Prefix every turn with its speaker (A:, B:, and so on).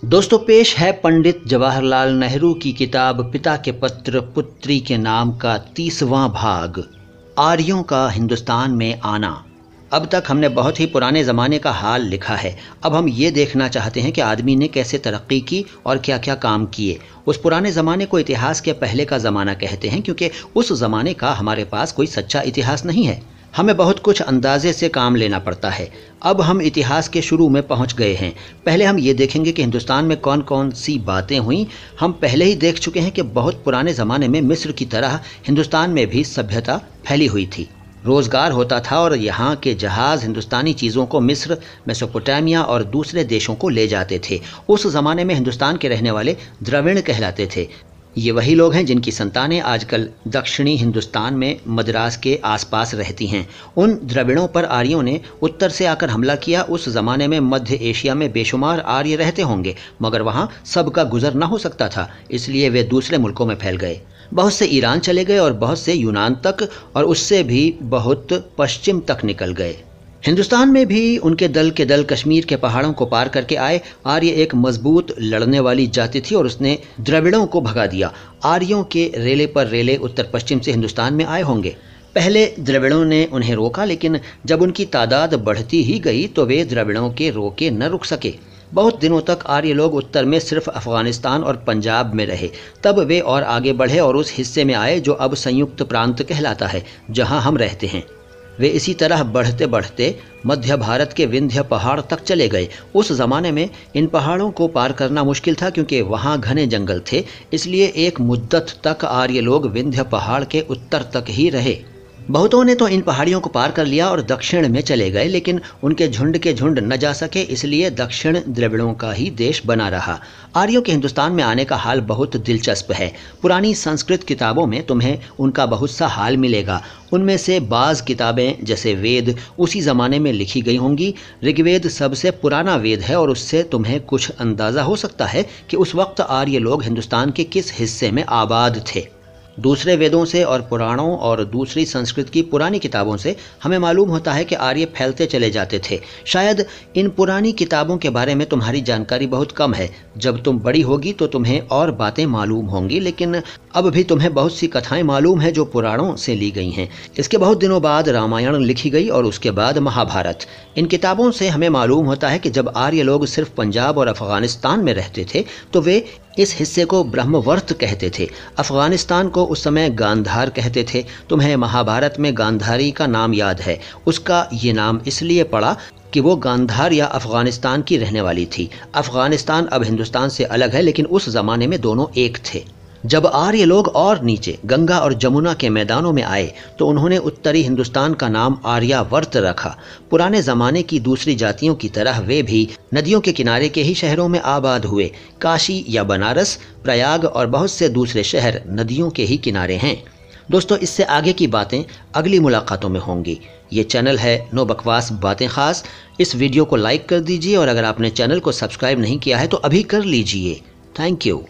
A: दोस्तों, पेश है पंडित जवाहरलाल नेहरू की किताब पिता के पत्र पुत्री के नाम का 30वां भाग, आर्यों का हिंदुस्तान में आना। अब तक हमने बहुत ही पुराने ज़माने का हाल लिखा है। अब हम ये देखना चाहते हैं कि आदमी ने कैसे तरक्की की और क्या क्या काम किए। उस पुराने ज़माने को इतिहास के पहले का ज़माना कहते हैं, क्योंकि उस ज़माने का हमारे पास कोई सच्चा इतिहास नहीं है। हमें बहुत कुछ अंदाजे से काम लेना पड़ता है। अब हम इतिहास के शुरू में पहुंच गए हैं। पहले हम ये देखेंगे कि हिंदुस्तान में कौन कौन सी बातें हुई। हम पहले ही देख चुके हैं कि बहुत पुराने ज़माने में मिस्र की तरह हिंदुस्तान में भी सभ्यता फैली हुई थी। रोज़गार होता था और यहाँ के जहाज़ हिंदुस्तानी चीज़ों को मिस्र, मेसोपोटामिया और दूसरे देशों को ले जाते थे। उस ज़माने में हिंदुस्तान के रहने वाले द्रविड़ कहलाते थे। ये वही लोग हैं जिनकी संतानें आजकल दक्षिणी हिंदुस्तान में मद्रास के आसपास रहती हैं। उन द्रविड़ों पर आर्यों ने उत्तर से आकर हमला किया। उस ज़माने में मध्य एशिया में बेशुमार आर्य रहते होंगे, मगर वहाँ सबका गुजर न हो सकता था, इसलिए वे दूसरे मुल्कों में फैल गए। बहुत से ईरान चले गए और बहुत से यूनान तक, और उससे भी बहुत पश्चिम तक निकल गए। हिंदुस्तान में भी उनके दल के दल कश्मीर के पहाड़ों को पार करके आए। आर्य एक मजबूत लड़ने वाली जाति थी और उसने द्रविड़ों को भगा दिया। आर्यों के रेले पर रेले उत्तर पश्चिम से हिंदुस्तान में आए होंगे। पहले द्रविड़ों ने उन्हें रोका, लेकिन जब उनकी तादाद बढ़ती ही गई तो वे द्रविड़ों के रोके न रुक सके। बहुत दिनों तक आर्य लोग उत्तर में सिर्फ अफगानिस्तान और पंजाब में रहे। तब वे और आगे बढ़े और उस हिस्से में आए जो अब संयुक्त प्रांत कहलाता है, जहां हम रहते हैं। वे इसी तरह बढ़ते बढ़ते मध्य भारत के विंध्य पहाड़ तक चले गए। उस ज़माने में इन पहाड़ों को पार करना मुश्किल था, क्योंकि वहाँ घने जंगल थे। इसलिए एक मुद्दत तक आर्य लोग विंध्य पहाड़ के उत्तर तक ही रहे। बहुतों ने तो इन पहाड़ियों को पार कर लिया और दक्षिण में चले गए, लेकिन उनके झुंड के झुंड न जा सके, इसलिए दक्षिण द्रविड़ों का ही देश बना रहा। आर्यों के हिंदुस्तान में आने का हाल बहुत दिलचस्प है। पुरानी संस्कृत किताबों में तुम्हें उनका बहुत सा हाल मिलेगा। उनमें से बाज़ किताबें जैसे वेद उसी ज़माने में लिखी गई होंगी। ऋग्वेद सबसे पुराना वेद है और उससे तुम्हें कुछ अंदाज़ा हो सकता है कि उस वक्त आर्य लोग हिंदुस्तान के किस हिस्से में आबाद थे। दूसरे वेदों से और पुराणों और दूसरी संस्कृत की पुरानी किताबों से हमें मालूम होता है कि आर्य फैलते चले जाते थे। शायद इन पुरानी किताबों के बारे में तुम्हारी जानकारी बहुत कम है। जब तुम बड़ी होगी तो तुम्हें और बातें मालूम होंगी, लेकिन अब भी तुम्हें बहुत सी कथाएं मालूम हैं जो पुराणों से ली गई हैं। इसके बहुत दिनों बाद रामायण लिखी गई और उसके बाद महाभारत। इन किताबों से हमें मालूम होता है कि जब आर्य लोग सिर्फ पंजाब और अफगानिस्तान में रहते थे तो वे इस हिस्से को ब्रह्मवर्त कहते थे। अफगानिस्तान को उस समय गांधार कहते थे। तुम्हें महाभारत में गांधारी का नाम याद है। उसका ये नाम इसलिए पड़ा कि वो गांधार या अफगानिस्तान की रहने वाली थी। अफगानिस्तान अब हिंदुस्तान से अलग है, लेकिन उस ज़माने में दोनों एक थे। जब आर्य लोग और नीचे गंगा और जमुना के मैदानों में आए तो उन्होंने उत्तरी हिंदुस्तान का नाम आर्यावर्त रखा। पुराने ज़माने की दूसरी जातियों की तरह वे भी नदियों के किनारे के ही शहरों में आबाद हुए। काशी या बनारस, प्रयाग और बहुत से दूसरे शहर नदियों के ही किनारे हैं। दोस्तों, इससे आगे की बातें अगली मुलाकातों में होंगी। ये चैनल है नो बकवास बातें ख़ास। इस वीडियो को लाइक कर दीजिए और अगर आपने चैनल को सब्सक्राइब नहीं किया है तो अभी कर लीजिए। Thank you.